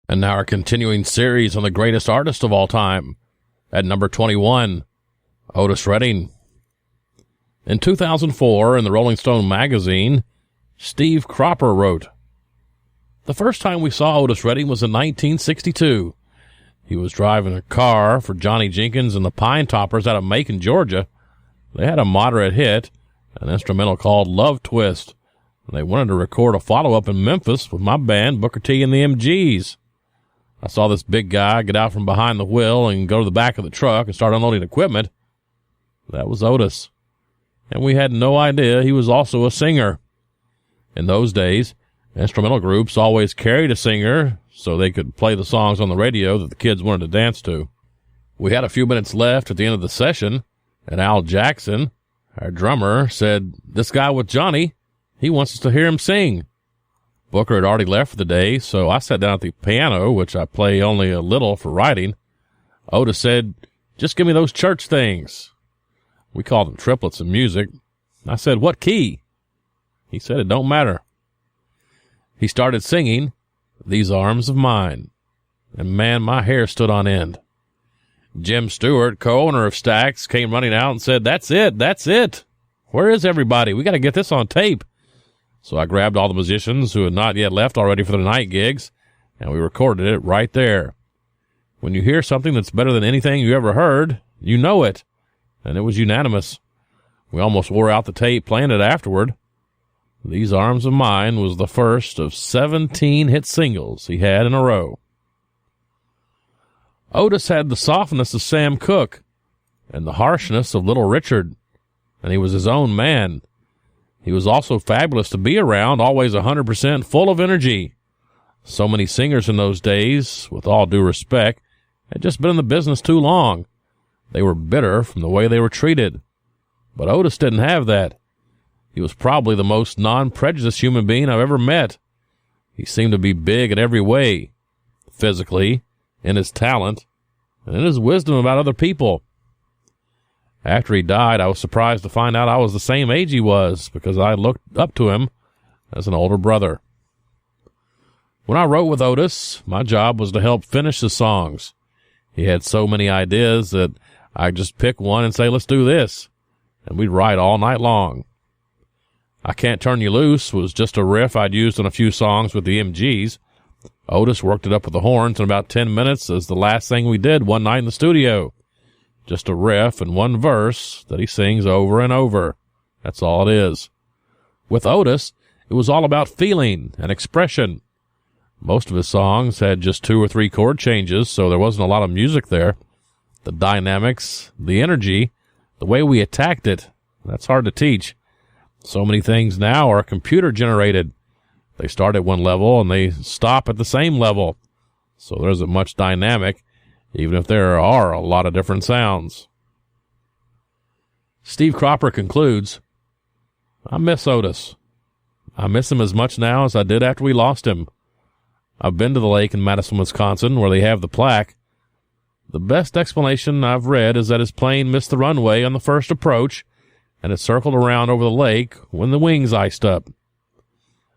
And now our continuing series on the greatest artist of all time. At number 21, Otis Redding. In 2004, in the Rolling Stone magazine, Steve Cropper wrote, "The first time we saw Otis Redding was in 1962. He was driving a car for Johnny Jenkins and the Pine Toppers out of Macon, Georgia. They had a moderate hit, an instrumental called Love Twist, and they wanted to record a follow-up in Memphis with my band, Booker T and the MGs. I saw this big guy get out from behind the wheel and go to the back of the truck and start unloading equipment. That was Otis. And we had no idea he was also a singer. In those days, instrumental groups always carried a singer so they could play the songs on the radio that the kids wanted to dance to. We had a few minutes left at the end of the session, and Al Jackson, our drummer, said, 'This guy with Johnny, he wants us to hear him sing.' Booker had already left for the day, so I sat down at the piano, which I play only a little for writing. Otis said, 'Just give me those church things.' We called them triplets in music. I said, 'What key?' He said, 'It don't matter.' He started singing, 'These Arms of Mine,' and man, my hair stood on end. Jim Stewart, co-owner of Stax, came running out and said, 'That's it. Where is everybody? We got to get this on tape.' So I grabbed all the musicians who had not yet left already for the night gigs, and we recorded it right there. When you hear something that's better than anything you ever heard, you know it, and it was unanimous. We almost wore out the tape playing it afterward. 'These Arms of Mine' was the first of 17 hit singles he had in a row. Otis had the softness of Sam Cooke and the harshness of Little Richard, and he was his own man. He was also fabulous to be around, always 100% full of energy. So many singers in those days, with all due respect, had just been in the business too long. They were bitter from the way they were treated. But Otis didn't have that. He was probably the most non-prejudiced human being I've ever met. He seemed to be big in every way, physically, in his talent, and in his wisdom about other people. After he died, I was surprised to find out I was the same age he was, because I looked up to him as an older brother. When I wrote with Otis, my job was to help finish the songs. He had so many ideas that I'd just pick one and say, 'Let's do this,' and we'd write all night long. 'I Can't Turn You Loose' was just a riff I'd used on a few songs with the MGs. Otis worked it up with the horns in about 10 minutes as the last thing we did one night in the studio. Just a riff and one verse that he sings over and over. That's all it is. With Otis, it was all about feeling and expression. Most of his songs had just 2 or 3 chord changes, so there wasn't a lot of music there. The dynamics, the energy, the way we attacked it, that's hard to teach. So many things now are computer-generated. They start at one level and they stop at the same level. So there isn't much dynamic, even if there are a lot of different sounds. Steve Cropper concludes, "I miss Otis. I miss him as much now as I did after we lost him. I've been to the lake in Madison, Wisconsin, where they have the plaque. The best explanation I've read is that his plane missed the runway on the first approach, and it circled around over the lake when the wings iced up.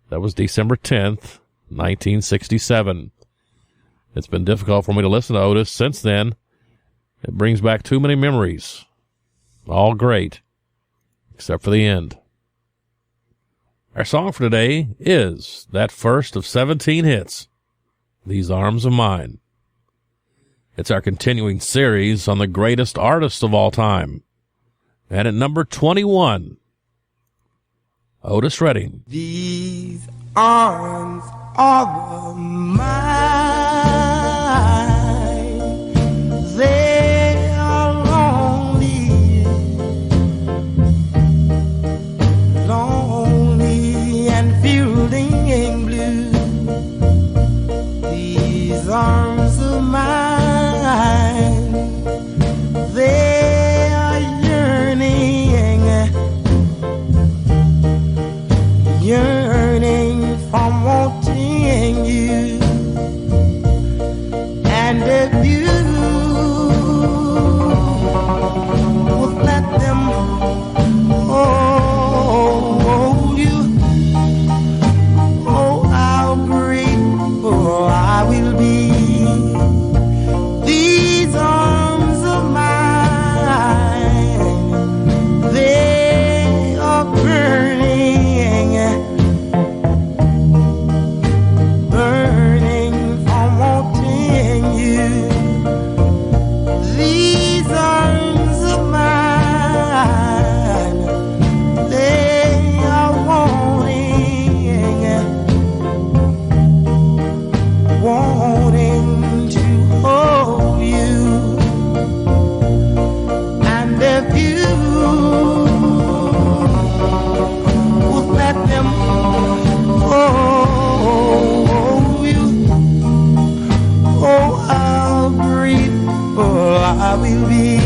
That was December 10th, 1967. It's been difficult for me to listen to Otis since then. It brings back too many memories. All great, except for the end." Our song for today is that first of 17 hits, "These Arms of Mine." It's our continuing series on the greatest artist of all time. And at number 21, Otis Redding. These arms are mine. They are lonely, lonely and feeling blue. These arms of mine, they are yearning from wanting you. And if you would let them hold you, oh, how great, oh, I will will be. These arms of mine, they are burning, burning from wanting you. These arms of mine, they are wanting to hold you. And if you would let them hold you, oh, how grateful I will be.